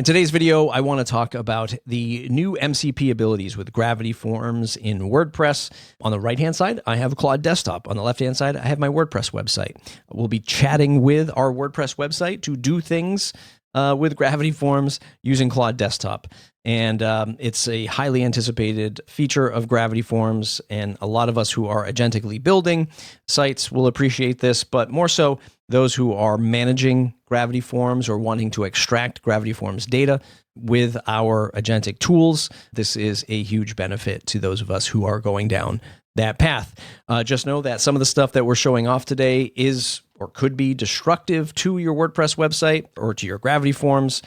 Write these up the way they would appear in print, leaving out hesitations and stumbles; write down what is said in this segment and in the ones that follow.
In today's video, I want to talk about the new MCP abilities with Gravity Forms in WordPress. On the right-hand side, I have Claude Desktop. On the left-hand side, I have my WordPress website. We'll be chatting with our WordPress website to do things with Gravity Forms using Claude Desktop. And it's a highly anticipated feature of Gravity Forms, and a lot of us who are agentically building sites will appreciate this, but more so those who are managing Gravity Forms or wanting to extract Gravity Forms data with our agentic tools. This is a huge benefit to those of us who are going down that path. Just know that some of the stuff that we're showing off today is or could be destructive to your WordPress website or to your Gravity Forms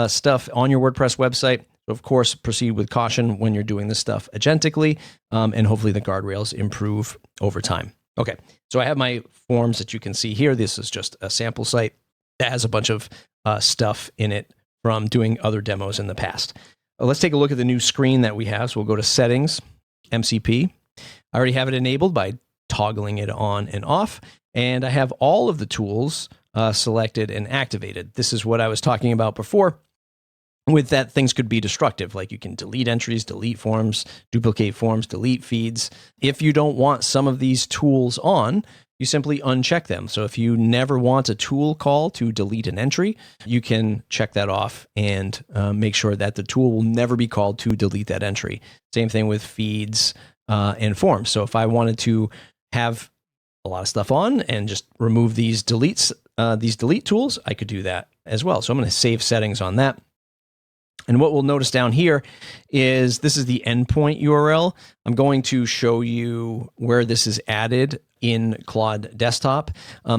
stuff on your WordPress website. So of course, proceed with caution when you're doing this stuff agentically, and hopefully the guardrails improve over time. Okay, so I have my forms that you can see here. This is just a sample site that has a bunch of stuff in it from doing other demos in the past. Let's take a look at the new screen that we have. So we'll go to Settings, MCP. I already have it enabled by toggling it on and off, and I have all of the tools selected and activated. This is what I was talking about before, with that things could be destructive, like you can delete entries, delete forms, duplicate forms, delete feeds. If you don't want some of these tools on, you simply uncheck them. So if you never want a tool call to delete an entry, you can check that off and make sure that the tool will never be called to delete that entry. Same thing with feeds and forms. So if I wanted to have a lot of stuff on and just remove these delete tools, I could do that as well. So I'm going to save settings on that. And what we'll notice down here is this is the endpoint URL. I'm going to show you where this is added in Claude Desktop.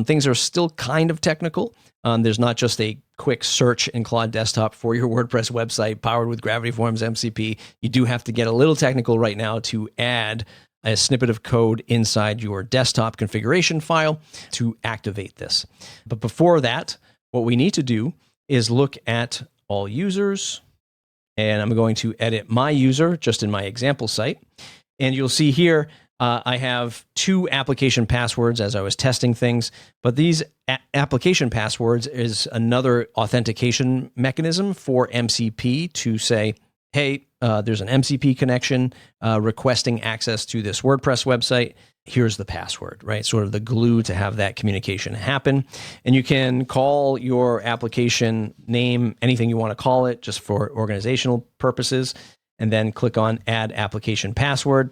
Things are still kind of technical. There's not just a quick search in Claude Desktop for your WordPress website powered with Gravity Forms MCP. You do have to get a little technical right now to add a snippet of code inside your desktop configuration file to activate this. But before that, what we need to do is look at all users. And I'm going to edit my user just in my example site. And you'll see here, I have two application passwords as I was testing things, but these application passwords is another authentication mechanism for MCP to say, hey, there's an MCP connection requesting access to this WordPress website. Here's the password, right? Sort of the glue to have that communication happen. And you can call your application name, anything you want to call it, just for organizational purposes, and then click on Add Application Password.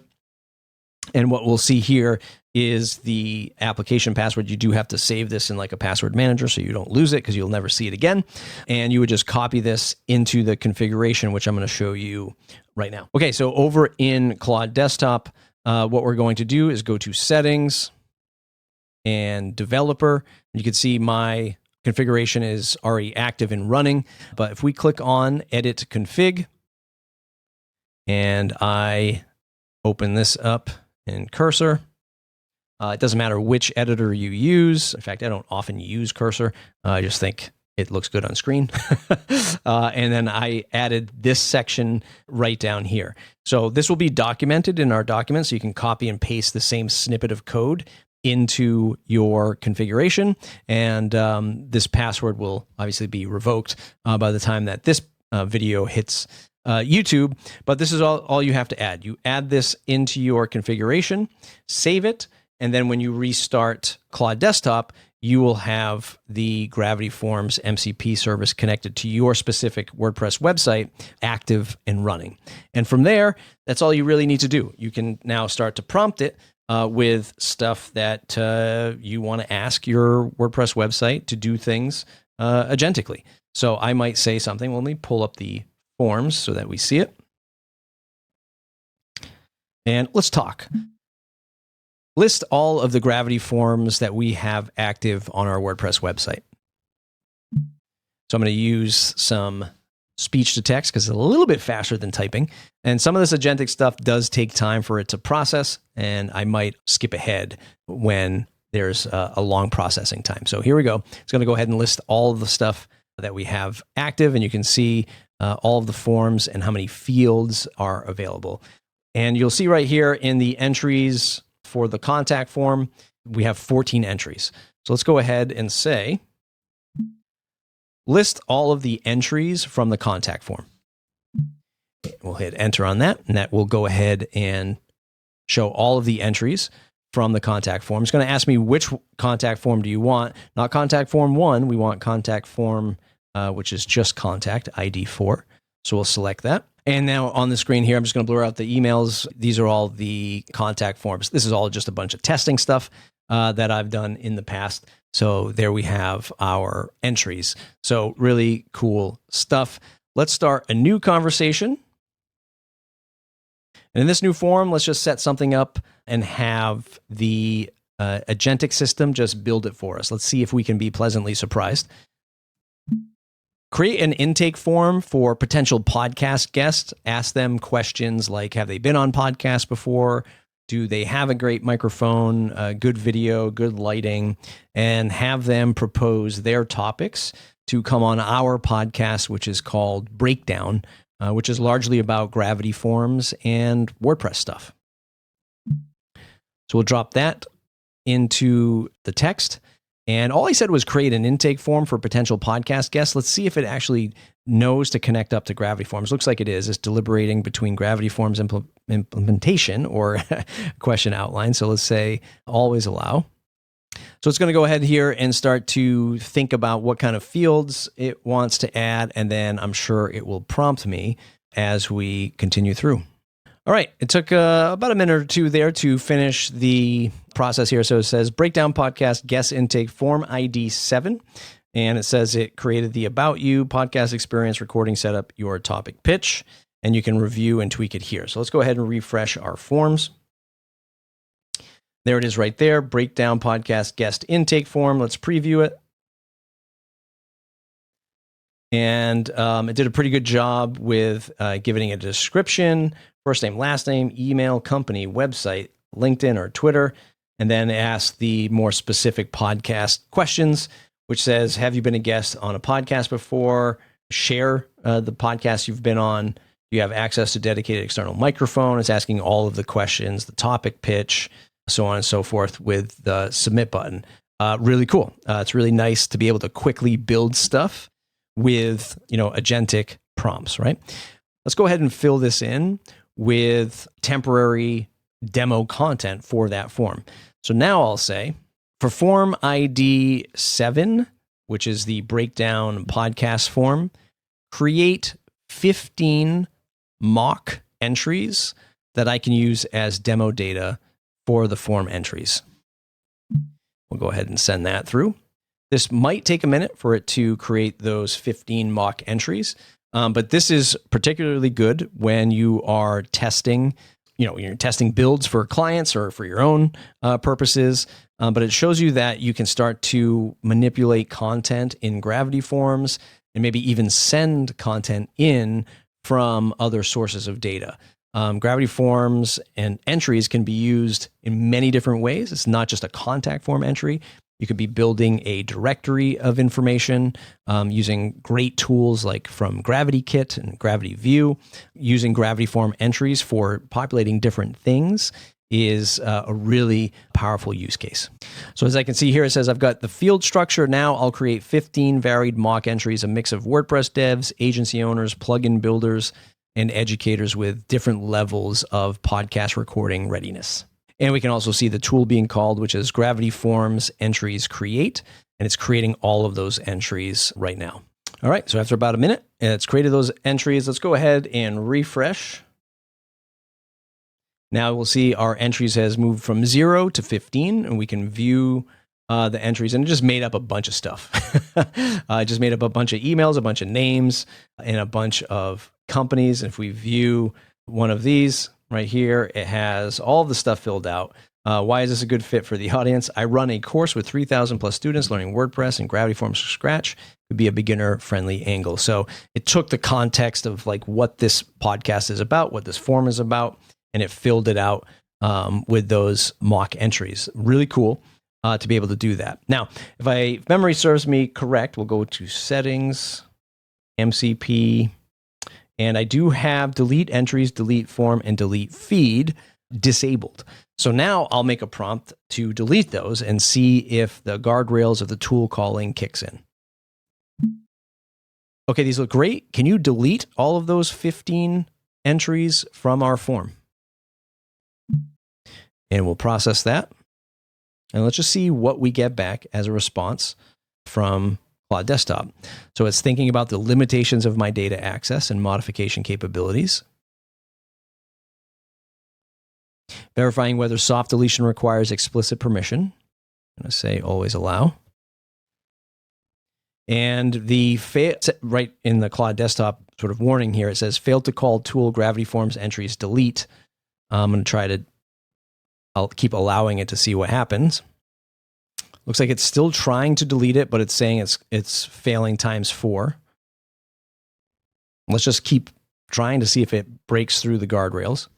And what we'll see here is the application password. You do have to save this in like a password manager so you don't lose it because you'll never see it again. And you would just copy this into the configuration, which I'm going to show you right now. Okay, so over in Claude Desktop, what we're going to do is go to Settings and Developer. You can see my configuration is already active and running. But if we click on Edit Config and I open this up in Cursor, it doesn't matter which editor you use. In fact, I don't often use Cursor. I just think it looks good on screen. And then I added this section right down here. So this will be documented in our document, so you can copy and paste the same snippet of code into your configuration. And this password will obviously be revoked by the time that this video hits YouTube. But this is all you have to add. You add this into your configuration, save it, and then when you restart Claude Desktop, you will have the Gravity Forms MCP service connected to your specific WordPress website, active and running. And from there, that's all you really need to do. You can now start to prompt it with stuff that you want to ask your WordPress website to do things agentically. So I might say something. Well, let me pull up the forms so that we see it. And let's talk. List all of the Gravity Forms that we have active on our WordPress website. So I'm going to use some speech to text because it's a little bit faster than typing. And some of this agentic stuff does take time for it to process, and I might skip ahead when there's a long processing time. So here we go. It's going to go ahead and list all of the stuff that we have active, and you can see all of the forms and how many fields are available. And you'll see right here in the entries for the contact form, we have 14 entries. So let's go ahead and say, list all of the entries from the contact form. We'll hit enter on that, and that will go ahead and show all of the entries from the contact form. It's going to ask me which contact form do you want. Not contact form 1, we want contact form, which is just contact, ID 4. So we'll select that. And now on the screen here, I'm just going to blur out the emails. These are all the contact forms. This is all just a bunch of testing stuff that I've done in the past. So there we have our entries. So really cool stuff. Let's start a new conversation. And in this new form, let's just set something up and have the agentic system just build it for us. Let's see if we can be pleasantly surprised. Create an intake form for potential podcast guests. Ask them questions like, have they been on podcasts before? Do they have a great microphone, good video, good lighting? And have them propose their topics to come on our podcast, which is called Breakdown, which is largely about gravity forms and WordPress stuff. So we'll drop that into the text. And all I said was create an intake form for potential podcast guests. Let's see if it actually knows to connect up to Gravity Forms. Looks like it is. It's deliberating between Gravity Forms implementation or question outline. So let's say always allow. So it's going to go ahead here and start to think about what kind of fields it wants to add. And then I'm sure it will prompt me as we continue through. All right, it took about a minute or two there to finish the process here. So it says Breakdown Podcast Guest Intake Form ID 7. And it says it created the About You, podcast experience, recording setup, your topic pitch. And you can review and tweak it here. So let's go ahead and refresh our forms. There it is right there, Breakdown Podcast Guest Intake Form. Let's preview it. And it did a pretty good job with giving it a description, first name, last name, email, company, website, LinkedIn or Twitter, and then ask the more specific podcast questions, which says, have you been a guest on a podcast before? Share the podcast you've been on. Do you have access to dedicated external microphone? It's asking all of the questions, the topic pitch, so on and so forth with the submit button. Really cool. It's really nice to be able to quickly build stuff with, agentic prompts, right? Let's go ahead and fill this in with temporary demo content for that form. So now I'll say for form ID 7, which is the Breakdown podcast form, create 15 mock entries that I can use as demo data for the form entries. We'll go ahead and send that through. This might take a minute for it to create those 15 mock entries, but this is particularly good when you are testing, you're testing builds for clients or for your own purposes, but it shows you that you can start to manipulate content in Gravity Forms and maybe even send content in from other sources of data. Gravity Forms and entries can be used in many different ways. It's not just a contact form entry. You could be building a directory of information using great tools like from Gravity Kit and Gravity View. Using Gravity Form entries for populating different things is a really powerful use case. So as I can see here, it says I've got the field structure. Now I'll create 15 varied mock entries, a mix of WordPress devs, agency owners, plugin builders, and educators with different levels of podcast recording readiness. And we can also see the tool being called, which is Gravity Forms Entries Create, and it's creating all of those entries right now. All right, so after about a minute, it's created those entries. Let's go ahead and refresh. Now we'll see our entries has moved from 0 to 15, and we can view the entries, and it just made up a bunch of stuff. It just made up a bunch of emails, a bunch of names, and a bunch of companies. If we view one of these right here, it has all of the stuff filled out. Why is this a good fit for the audience? I run a course with 3,000 plus students learning WordPress and Gravity Forms from scratch. It would be a beginner-friendly angle. So it took the context of like what this podcast is about, what this form is about, and it filled it out with those mock entries. Really cool to be able to do that. Now, if memory serves me correct, we'll go to Settings, MCP, and I do have delete entries, delete form, and delete feed disabled. So now I'll make a prompt to delete those and see if the guardrails of the tool calling kicks in. Okay, these look great. Can you delete all of those 15 entries from our form? And we'll process that. And let's just see what we get back as a response from Claude Desktop. So it's thinking about the limitations of my data access and modification capabilities. Verifying whether soft deletion requires explicit permission. I'm going to say always allow. And the right in the Claude Desktop sort of warning here, it says failed to call tool Gravity Forms entries delete. I'm going to try to, I'll keep allowing it to see what happens. Looks like it's still trying to delete it, but it's saying it's failing ×4. Let's just keep trying to see if it breaks through the guardrails.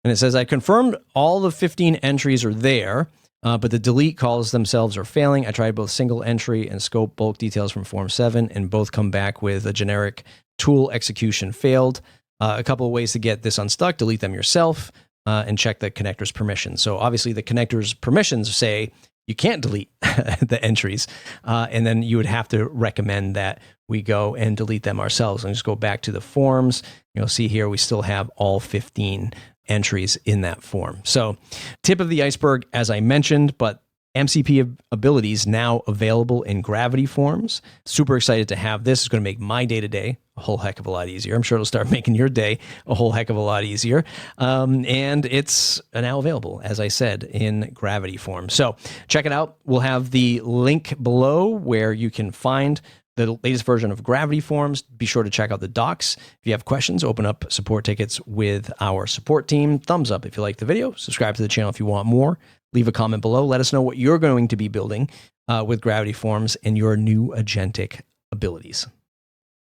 And it says, I confirmed all the 15 entries are there, but the delete calls themselves are failing. I tried both single entry and scope bulk details from Form 7, and both come back with a generic tool execution failed. A couple of ways to get this unstuck: delete them yourself and check the connector's permissions. So obviously the connector's permissions say you can't delete the entries, and then you would have to recommend that we go and delete them ourselves. And just go back to the forms. You'll see here we still have all 15 entries in that form. So tip of the iceberg, as I mentioned, but MCP abilities now available in Gravity Forms. Super excited to have this. It's going to make my day-to-day a whole heck of a lot easier. I'm sure it'll start making your day a whole heck of a lot easier. And it's now available, as I said, in Gravity Forms. So check it out. We'll have the link below where you can find the latest version of Gravity Forms. Be sure to check out the docs. If you have questions, open up support tickets with our support team. Thumbs up if you like the video. Subscribe to the channel if you want more. Leave a comment below. Let us know what you're going to be building with Gravity Forms and your new agentic abilities.